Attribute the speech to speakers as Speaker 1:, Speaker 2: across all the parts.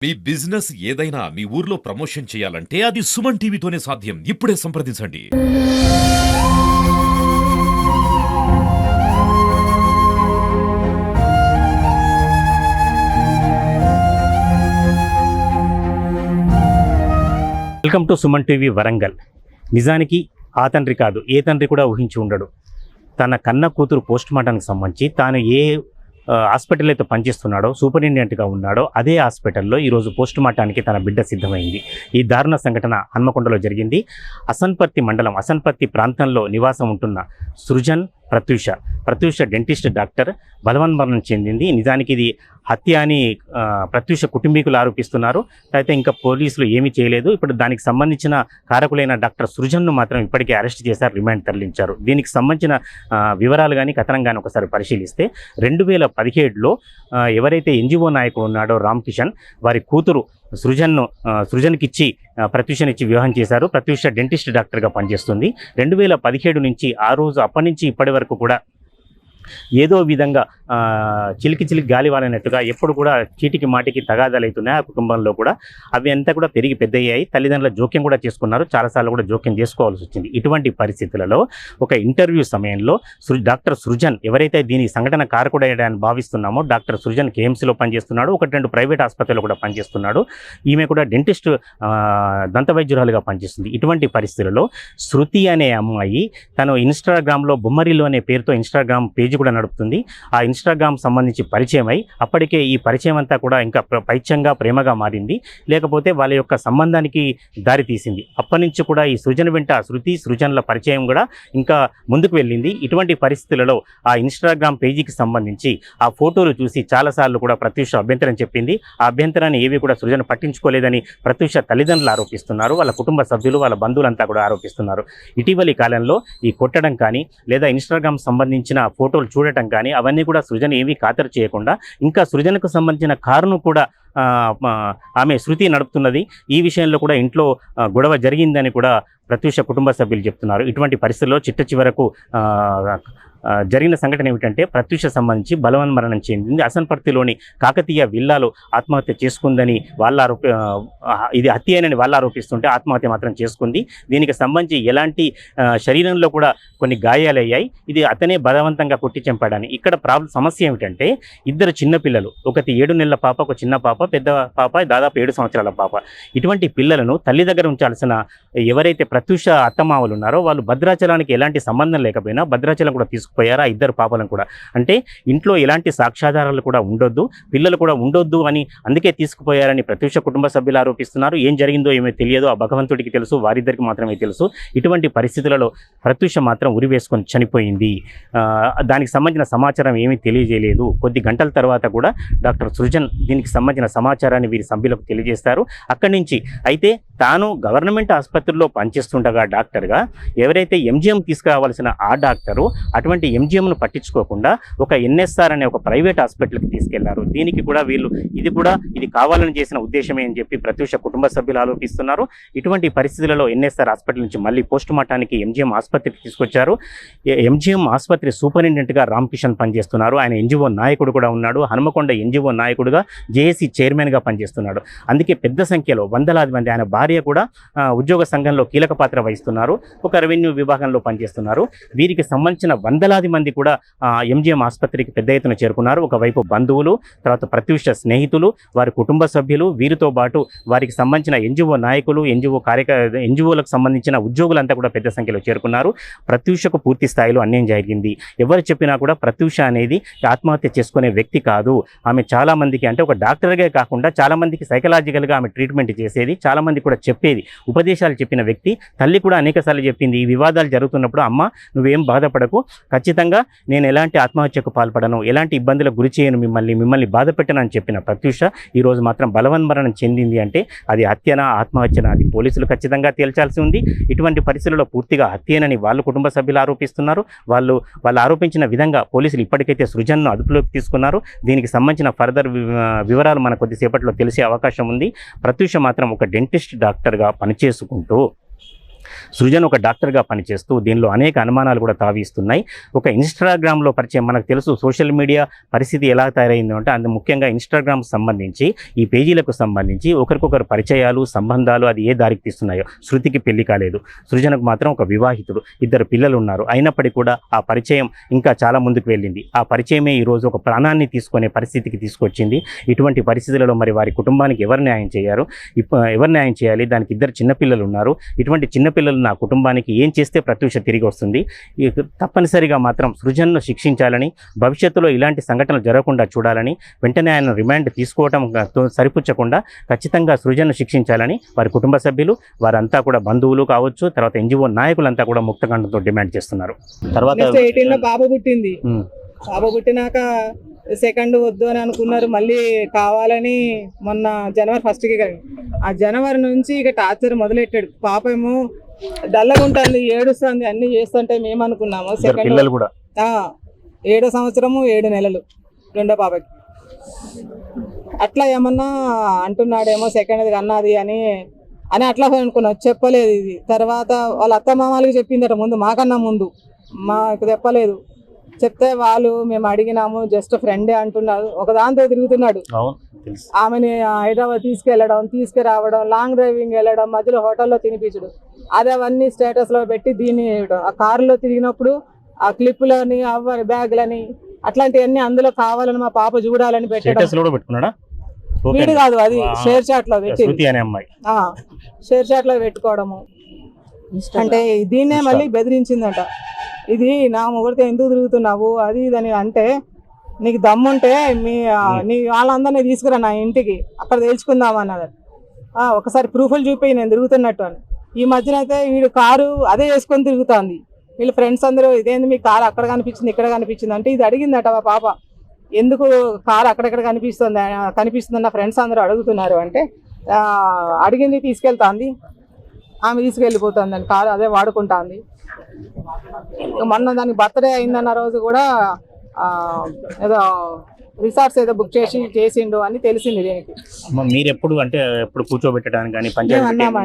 Speaker 1: మీ business ఏదైనా మీ ఊర్లో promotion చేయాలంటే అది సుమన్ టీవీతోనే సాధ్యం. ఇప్పుడే సంప్రదించండి.
Speaker 2: Welcome to Suman TV Warangal. నిజానికి ఆ తండ్రి కాదు, ఏ తండ్రి కూడా ఊహించి ఉండడు. తన కన్న కూతురు పోస్ట్ మార్టానికి సంబంధించి తాను ఏ హాస్పిటల్ అయితే పనిచేస్తున్నాడో, సూపరింటెండెంట్గా ఉన్నాడో అదే హాస్పిటల్లో ఈరోజు పోస్ట్ మార్టానికి తన బిడ్డ సిద్ధమైంది. ఈ దారుణ సంఘటన హన్మకొండలో జరిగింది. అసన్పర్తి మండలం, అసన్పర్తి ప్రాంతంలో నివాసం ఉంటున్న సృజన్ ప్రత్యూష డెంటిస్ట్ డాక్టర్ బలవన్మరణం చెందింది. నిజానికి ఇది హత్య అని ప్రత్యూష కుటుంబీకులు ఆరోపిస్తున్నారు. అయితే ఇంకా పోలీసులు ఏమీ చేయలేదు. ఇప్పుడు దానికి సంబంధించిన కారకులైన డాక్టర్ సృజన్ను మాత్రం ఇప్పటికే అరెస్ట్ చేశారు, రిమాండ్ తరలించారు. దీనికి సంబంధించిన వివరాలు కానీ కథనం కానీ ఒకసారి పరిశీలిస్తే 2017లో ఎవరైతే ఎన్జిఓ నాయకుడు ఉన్నాడో రామ్ కిషన్, వారి కూతురు సృజన్కిచ్చి ప్రత్యూషనిచ్చి వివాహం చేశారు. ప్రత్యూష డెంటిస్ట్ డాక్టర్గా పనిచేస్తుంది. 2017 నుంచి ఆ రోజు అప్పటి నుంచి ఇప్పటి వరకు కూడా ఏదో విధంగా చిలికి గాలి వాలినట్టుగా ఎప్పుడు కూడా చీటికి మాటికి తగాదాలు అవుతున్నాయి ఆ కుటుంబంలో కూడా. అవి అంతా కూడా పెరిగి పెద్దయ్యాయి. తల్లిదండ్రుల జోక్యం కూడా చేసుకున్నారు, చాలాసార్లు కూడా జోక్యం చేసుకోవాల్సి వచ్చింది. ఇటువంటి పరిస్థితులలో ఒక ఇంటర్వ్యూ సమయంలో డాక్టర్ సృజన్, ఎవరైతే దీని సంఘటన కారకుడయ్యాడని భావిస్తున్నామో, డాక్టర్ సృజన్ కేఎంసీలో పనిచేస్తున్నాడు, 1-2 ప్రైవేట్ ఆసుపత్రిలో కూడా పనిచేస్తున్నాడు. ఈమె కూడా డెంటిస్ట్ దంత వైద్యురాలుగా పనిచేస్తుంది. ఇటువంటి పరిస్థితులలో శృతి అనే అమ్మాయి తను ఇన్స్టాగ్రామ్లో బొమ్మరిల్లు అనే పేరుతో ఇన్స్టాగ్రామ్ పేజీ కూడా నడుపుతుంది. ఆ ఇన్స్టాగ్రామ్ సంబంధించి పరిచయం అయి అప్పటికే ఈ పరిచయం అంతా కూడా ఇంకా పైత్యంగా ప్రేమగా మారింది, లేకపోతే వాళ్ళ యొక్క సంబంధానికి దారి తీసింది. అప్పటి నుంచి కూడా ఈ సృజన్ వెంట సృజన్ల పరిచయం కూడా ఇంకా ముందుకు వెళ్ళింది. ఇటువంటి పరిస్థితులలో ఆ ఇన్స్టాగ్రామ్ పేజీకి సంబంధించి ఆ ఫోటోలు చూసి చాలాసార్లు కూడా ప్రత్యూష అభ్యంతరం చెప్పింది. ఆ అభ్యంతరాన్ని ఏవి కూడా సృజన్ పట్టించుకోలేదని ప్రత్యూష తల్లిదండ్రులు ఆరోపిస్తున్నారు, వాళ్ళ కుటుంబ సభ్యులు, వాళ్ళ బంధువులంతా కూడా ఆరోపిస్తున్నారు. ఇటీవలి కాలంలో ఈ కొట్టడం కానీ లేదా ఇన్స్టాగ్రామ్ సంబంధించిన ఫోటోలు చూడటం కానీ అవన్నీ కూడా సృజన్ ఏమీ ఖాతరు చేయకుండా ఇంకా సృజన్కు సంబంధించిన కారును కూడా ఆమె శృతి నడుపుతున్నది. ఈ విషయంలో కూడా ఇంట్లో గొడవ జరిగిందని కూడా ప్రత్యూష కుటుంబ సభ్యులు చెప్తున్నారు. ఇటువంటి పరిస్థితుల్లో చిట్ట చివరకు జరిగిన సంఘటన ఏమిటంటే ప్రత్యూష సంబంధించి బలవన్మరణం చెందింది. అసన్పర్తిలోని కాకతీయ విల్లాలో ఆత్మహత్య చేసుకుందని ఇది హత్యనని వాళ్ళు ఆరోపిస్తుంటే ఆత్మహత్య మాత్రం చేసుకుంది. దీనికి సంబంధించి ఎలాంటి శరీరంలో కూడా కొన్ని గాయాలయ్యాయి. ఇది అతనే బలవంతంగా కొట్టి చంపాడని. ఇక్కడ సమస్య ఏమిటంటే ఇద్దరు చిన్నపిల్లలు, ఒకటి 7 నెలల పాప, ఒక చిన్న పాప, పెద్ద పాప దాదాపు 7 సంవత్సరాల పాప. ఇటువంటి పిల్లలను తల్లి దగ్గర ఉంచాల్సిన ఎవరైతే ప్రత్యూష అత్తమామలు ఉన్నారో వాళ్ళు భద్రాచలానికి ఎలాంటి సంబంధం లేకపోయినా భద్రాచలం కూడా తీసుకుపోయారు ఆ ఇద్దరు పాపలను కూడా. అంటే ఇంట్లో ఎలాంటి సాక్ష్యాధారాలు కూడా ఉండొద్దు, పిల్లలు కూడా ఉండొద్దు అని అందుకే తీసుకుపోయారని ప్రత్యూష కుటుంబ సభ్యులు ఆరోపిస్తున్నారు. ఏం జరిగిందో ఏమో తెలియదు, ఆ భగవంతుడికి తెలుసు, వారిద్దరికి మాత్రమే తెలుసు. ఇటువంటి పరిస్థితులలో ప్రత్యూష మాత్రం ఉరివేసుకొని చనిపోయింది. దానికి సంబంధించిన సమాచారం ఏమీ తెలియజేయలేదు. కొద్ది గంటల తర్వాత కూడా డాక్టర్ సృజన్ దీనికి సంబంధించిన సమాచారాన్ని వీరి సభ్యులకు తెలియజేస్తారు. అక్కడి నుంచి అయితే తాను గవర్నమెంట్ ఆసుపత్రిలో పనిచేస్తుండగా డాక్టర్గా ఎవరైతే ఎంజిఎం తీసుకురావాల్సిన ఆ డాక్టరు అటువంటి ఎంజిఎంను పట్టించుకోకుండా ఒక ఎన్ఎస్ఆర్ అనే ఒక ప్రైవేట్ హాస్పిటల్కి తీసుకెళ్లారు. దీనికి కూడా వీళ్ళు ఇది కావాలని చేసిన ఉద్దేశమే అని చెప్పి ప్రత్యూష కుటుంబ సభ్యులు ఆరోపిస్తున్నారు. ఇటువంటి పరిస్థితులలో ఎన్ఎస్ఆర్ హాస్పిటల్ నుంచి మళ్ళీ పోస్ట్ మార్టానికి ఎంజిఎం ఆసుపత్రికి తీసుకొచ్చారు. ఎంజిఎం ఆసుపత్రి సూపరింటెండెంట్గా రామ్ కిషన్ పనిచేస్తున్నారు. ఆయన ఎన్జిఓ నాయకుడు కూడా ఉన్నాడు. హనుమకొండ ఎన్జిఓ నాయకుడుగా జేఏసీ చైర్మన్గా పనిచేస్తున్నాడు. అందుకే పెద్ద సంఖ్యలో వందలాది మంది, ఆయన భార్య కూడా ఉద్యోగ సంఘంలో కీలక పాత్ర వహిస్తున్నారు, ఒక రెవెన్యూ విభాగంలో పనిచేస్తున్నారు. వీరికి సంబంధించిన వందలాది మంది కూడా ఎంజిఎం ఆసుపత్రికి పెద్ద ఎత్తున చేరుకున్నారు. ఒకవైపు బంధువులు, తర్వాత ప్రత్యూష స్నేహితులు, వారి కుటుంబ సభ్యులు, వీరితో పాటు వారికి సంబంధించిన ఎన్జిఓ నాయకులు, ఎన్జిఓలకు సంబంధించిన ఉద్యోగులంతా కూడా పెద్ద సంఖ్యలో చేరుకున్నారు. ప్రత్యూషకు పూర్తి స్థాయిలో అన్యాయం జరిగింది. ఎవరు చెప్పినా కూడా ప్రత్యూష అనేది ఆత్మహత్య చేసుకునే వ్యక్తి కాదు. ఆమె చాలామందికి, అంటే ఒక డాక్టర్గా కాకుండా చాలామందికి సైకలాజికల్గా ఆమె ట్రీట్మెంట్ చేసేది, చాలామంది కూడా చెప్పేది, ఉపదేశాలు చెప్పిన వ్యక్తి. తల్లి కూడా అనేకసార్లు చెప్పింది, ఈ వివాదాలు జరుగుతున్నప్పుడు అమ్మ నువ్వేం బాధపడకు, ఖచ్చితంగా నేను ఎలాంటి ఆత్మహత్యకు పాల్పడను, ఎలాంటి ఇబ్బందులకు గురి చేయను, మిమ్మల్ని బాధ పెట్టనని చెప్పిన ప్రత్యూష ఈరోజు మాత్రం బలవన్మరణం చెందింది. అంటే అది హత్యనా ఆత్మహత్యనా అది పోలీసులు ఖచ్చితంగా తేల్చాల్సి ఉంది. ఇటువంటి పరిస్థితుల్లో పూర్తిగా హత్యనని వాళ్ళ కుటుంబ సభ్యులు ఆరోపిస్తున్నారు. వాళ్ళు ఆరోపించిన విధంగా పోలీసులు ఇప్పటికైతే సృజన్ను అదుపులోకి తీసుకున్నారు. దీనికి సంబంధించిన ఫర్దర్ వివరాలు మనకు కొద్దిసేపట్లో తెలిసే అవకాశం ఉంది. ప్రత్యూష మాత్రం ఒక డెంటిస్ట్ డాక్టర్గా పనిచేసుకుంటూ సృజన్ ఒక డాక్టర్గా పనిచేస్తూ దీనిలో అనేక అనుమానాలు కూడా తావిస్తున్నాయి. ఒక ఇన్స్టాగ్రామ్లో పరిచయం, మనకు తెలుసు సోషల్ మీడియా పరిస్థితి ఎలా తయారైంది అంటే అందు ముఖ్యంగా ఇన్స్టాగ్రామ్కి సంబంధించి ఈ పేజీలకు సంబంధించి ఒకరికొకరు పరిచయాలు, సంబంధాలు అది ఏ దారికి తీస్తున్నాయో. శృతికి పెళ్లి కాలేదు, సృజనకు మాత్రం ఒక వివాహితుడు, 2 పిల్లలు ఉన్నారు. అయినప్పటికీ కూడా ఆ పరిచయం ఇంకా చాలా ముందుకు వెళ్ళింది. ఆ పరిచయమే ఈరోజు ఒక ప్రాణాన్ని తీసుకునే పరిస్థితికి తీసుకొచ్చింది. ఇటువంటి పరిస్థితులలో మరి వారి కుటుంబానికి ఎవరు న్యాయం చేయాలి? దానికి 2 చిన్నపిల్లలు ఉన్నారు. ఇటువంటి చిన్నపిల్లలు నా కుటుంబానికి ఏం చేస్తే ప్రత్యూష తిరిగి వస్తుంది? తప్పనిసరిగా మాత్రం సృజన్ను శిక్షించాలని, భవిష్యత్తులో ఇలాంటి సంఘటనలు జరగకుండా చూడాలని, వెంటనే ఆయన రిమాండ్ తీసుకోవటం సరిపుచ్చకుండా ఖచ్చితంగా సృజన్ను శిక్షించాలని వారి కుటుంబ సభ్యులు, వారంతా కూడా బంధువులు కావచ్చు, తర్వాత ఎన్జిఓ నాయకులంతా కూడా ముక్తకంఠంతో డిమాండ్ చేస్తున్నారు. తర్వాత
Speaker 3: 18 లో బాబు పుట్టింది. బాబు పుట్టినాక సెకండ్ వద్దు అని అనుకున్నారు, మళ్ళీ కావాలని మొన్న జనవరి 1కి కలిగి ఆ జనవరి నుంచి ఇక టార్చర్ మొదలెట్టాడు. పాప ఏమో డల్లగా ఉంటుంది, ఏడుస్తుంది, అన్ని చేస్తుంటే మేము అనుకున్నాము సెకండ్
Speaker 2: పిల్లలు కూడా
Speaker 3: 7వ సంవత్సరము 7 నెలలు రెండో పాపకి. అట్లా ఏమన్నా అంటున్నాడేమో సెకండ్ అన్నది అని అట్లా అనుకున్నాం. చెప్పలేదు ఇది. తర్వాత వాళ్ళ అత్త మామలకి చెప్పిందట ముందు, మాకన్నా ముందు. మాకు చెప్పలేదు. చెప్తే వాళ్ళు మేము అడిగినాము, జస్ట్ ఫ్రెండే అంటున్నారు. ఒక దాంతో తిరుగుతున్నాడు. ఆమెని హైదరాబాద్ తీసుకురావడం, లాంగ్ డ్రైవింగ్ వెళ్ళడం, మధ్యలో హోటల్లో తినిపించడం, అది అవన్నీ స్టేటస్లో పెట్టి దీన్ని ఆ కారులో తిరిగినప్పుడు ఆ క్లిప్పులని, బ్యాగ్లని అట్లాంటివన్నీ అందులో కావాలని మా పాప చూడాలని పెట్టడం. వీడు కాదు, అది షేర్ చాట్ లో పెట్టి షేర్ చాట్ లో పెట్టుకోవడము. అంటే దీన్నే మళ్ళీ బెదిరించిందట. ఇది నా మొగుడితో ఎందుకు తిరుగుతున్నావు అది ఇదని అంటే, నీకు దమ్ముంటే నీ వాళ్ళందరినీ తీసుకురా నా ఇంటికి, అక్కడ తెలుసుకుందామన్నది. ఒకసారి ప్రూఫ్లు చూపి నేను తిరుగుతున్నట్టు అని. ఈ మధ్యన అయితే వీడు కారు అదే వేసుకొని తిరుగుతుంది. వీళ్ళ ఫ్రెండ్స్ అందరూ ఇదేంది మీ కారు అక్కడ కనిపించింది ఇక్కడ కనిపించింది అంటే, ఇది అడిగిందట మా పాప, ఎందుకు కారు అక్కడెక్కడ కనిపిస్తుంది నా ఫ్రెండ్స్ అందరూ అడుగుతున్నారు అంటే, అడిగింది తీసుకెళ్తాంది, ఆమె తీసుకెళ్ళిపోతుందని కారు అదే వాడుకుంటుంది. మొన్న దానికి బర్త్డే అయిందన్న రోజు కూడా ఏదో రిసార్ట్స్ ఏదో బుక్ చేసిండు అని తెలిసింది. దీనికి
Speaker 2: మీరు ఎప్పుడు కూర్చోబెట్టడానికి కానీ
Speaker 3: మేము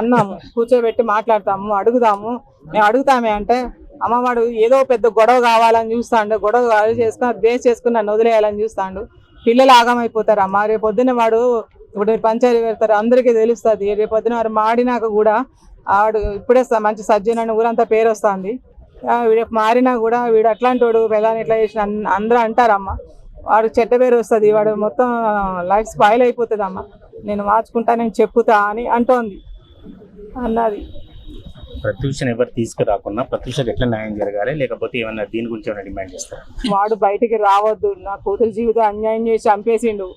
Speaker 3: అన్నాము, కూర్చోబెట్టి మాట్లాడతాము, మేము అడుగుతామే అంటే, అమ్మవాడు ఏదో పెద్ద గొడవ కావాలని చూస్తాడు, గొడవ బేస్ చేసుకుని నన్ను వదిలేయాలని చూస్తాడు. పిల్లలు ఆగమైపోతారు అమ్మ. రేపు పొద్దున్న వాడు ఇప్పుడు పంచాయతీ పెడతారు, అందరికీ తెలుస్తుంది. రేపు పొద్దున వాడు మాడినాక కూడా ఆడు ఇప్పుడే మంచి సజ్జన్ అని ఊరంతా పేరు వస్తుంది. వీడు మారినా కూడా వీడు అట్లాంటి వాడు పిల్లని ఇట్లా చేసిన అందరూ అంటారమ్మ. వాడు చెడ్డ పేరు వస్తుంది, వాడు మొత్తం లైఫ్ స్పాయిల్ అయిపోతుంది అమ్మ, నేను మార్చుకుంటా, నేను చెప్పుతా అని అంటోంది అన్నది.
Speaker 2: ప్రత్యూషను ఎవరు తీసుకురాకున్నా ప్రత్యూషకు ఎట్లా న్యాయం జరగాలి, లేకపోతే ఏమన్నా దీని గురించి ఏమైనా డిమాండ్ చేస్తారు?
Speaker 3: వాడు బయటికి రావద్దు, నా కూతురు జీవితం అన్యాయం చేసి చంపేసిండు.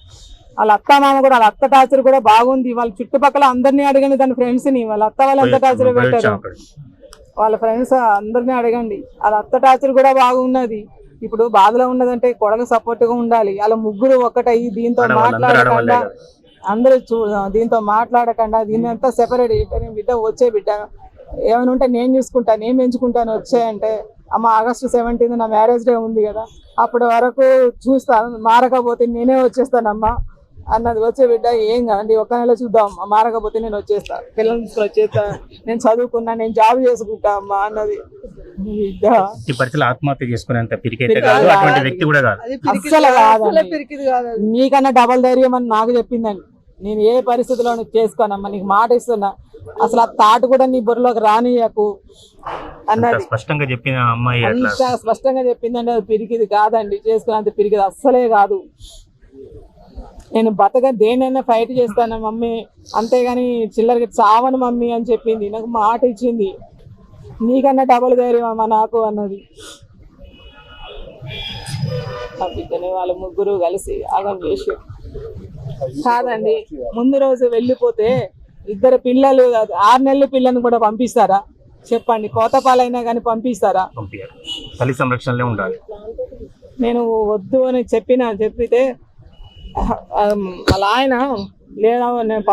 Speaker 3: వాళ్ళ అత్త మామ కూడా, వాళ్ళ అత్త టార్చర్ కూడా బాగుంది. వాళ్ళ చుట్టుపక్కల అందరినీ అడగండి, దాని ఫ్రెండ్స్ని, వాళ్ళ అత్త వాళ్ళు ఎంత టార్చర్ పెట్టారు, వాళ్ళ ఫ్రెండ్స్ అందరినీ అడగండి. వాళ్ళ అత్త టార్చర్ కూడా బాగున్నది. ఇప్పుడు బాధలో ఉన్నదంటే కొడలు సపోర్ట్గా ఉండాలి. వాళ్ళ ముగ్గురు ఒక్కటయ్యి దీంతో మాట్లాడకుండా, అందరూ దీంతో మాట్లాడకుండా దీన్ని అంతా సెపరేట్. బిడ్డ వచ్చే బిడ్డ ఏమైనా ఉంటే నేను చూసుకుంటా, నేను పెంచుకుంటాను వచ్చాయంటే, అమ్మ ఆగస్టు 17 నా మ్యారేజ్ డే ఉంది కదా, అప్పటి వరకు చూస్తాను, మారకపోతే నేనే వచ్చేస్తానమ్మా అన్నది. వచ్చే బిడ్డ ఏం కాదండి, 1 నెల చూద్దాం, మారకపోతే నేను వచ్చేస్తా, పిల్లల్ని తీసుకుని వచ్చేస్తా, నేను చదువుకున్నా, నేను జాబ్ చేసుకుంటా అమ్మా అన్నది.
Speaker 2: ఆత్మహత్య చేసుకునేంత వ్యక్తి కూడా కాదు,
Speaker 3: అస్సలు కాదు. నీకన్నా డబల్ ధైర్యం అని నాకు చెప్పిందండి. నేను ఏ పరిస్థితిలో చేసుకోనమ్మా, నీకు మాట ఇస్తున్నా, అసలు ఆ తాటు కూడా నీ బుర్రలోకి రానియకు అన్నది.
Speaker 2: స్పష్టంగా చెప్పిన అమ్మాయి
Speaker 3: స్పష్టంగా చెప్పిందండి. అది పిరికిది కాదండి, చేసుకున్నంత పిరికిది అస్సలే కాదు. నేను దేనైనా ఫైట్ చేస్తాను మమ్మీ, అంతేగాని చిల్లరకి చావను మమ్మీ అని చెప్పింది. నాకు మాట ఇచ్చింది. నీకన్నా డబల్ ధైర్యం అమ్మా నాకు అన్నది. వాళ్ళ ముగ్గురు కలిసి ఆగం చేసి కాదండి. ముందు రోజు వెళ్ళిపోతే 2 పిల్లలు, 6 నెలల పిల్లని కూడా పంపిస్తారా చెప్పండి? కోతపాలైనా కానీ పంపిస్తారా?
Speaker 2: తల్లి సంరక్షణలో ఉండాలి.
Speaker 3: నేను వద్దు అని చెప్పితే వాళ్ళ ఆయన లేదా నేను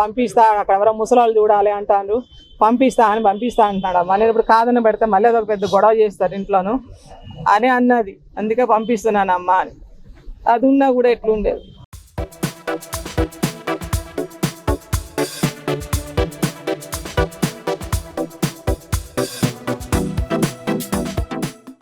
Speaker 3: పంపిస్తా, అక్కడ ఎవరో ముసలాళ్ళు చూడాలి అంటాను, పంపిస్తా అంటున్నాడు. మళ్ళీ ఇప్పుడు కాదని పెడితే మళ్ళీ అదొక పెద్ద గొడవ చేస్తారు ఇంట్లోను అని అన్నది. అందుకే పంపిస్తున్నాను అమ్మ అని. అది ఉన్నా కూడా ఎట్లుండేది.